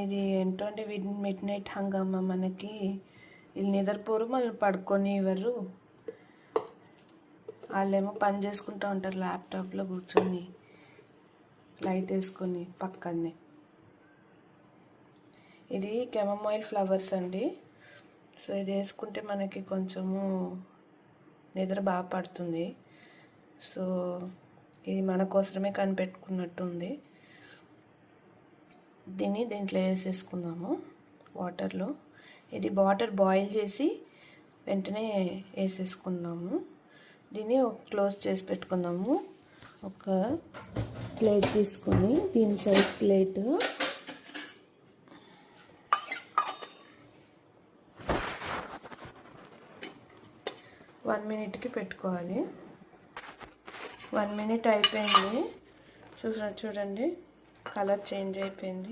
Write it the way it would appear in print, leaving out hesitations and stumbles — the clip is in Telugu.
ఇది ఏంటంటే మిడ్ నైట్ హంగామా. మనకి వీళ్ళు నిద్రపోరు, మళ్ళీ పడుకొని ఇవ్వరు. వాళ్ళేమో పని చేసుకుంటూ ఉంటారు ల్యాప్టాప్లో కూర్చొని, లైట్ వేసుకొని పక్కనే. ఇది కెమమైల్ ఫ్లవర్స్ అండి. సో ఇది వేసుకుంటే మనకి కొంచెము నిద్ర బాగా పడుతుంది. సో ఇది మన కోసమే కనిపెట్టుకున్నట్టుంది. దీంట్లో వేసేసుకుందాము వాటర్లో. ఇది వాటర్ బాయిల్ చేసి వెంటనే వేసేసుకుందాము. దీన్ని క్లోజ్ చేసి పెట్టుకుందాము. ఒక ప్లేట్ తీసుకొని, దీని సైజ్ ప్లేట్, వన్ మినిట్కి పెట్టుకోవాలి. 1 మినిట్ అయిపోయింది. చూడండి, కలర్ చేంజ్ అయిపోయింది.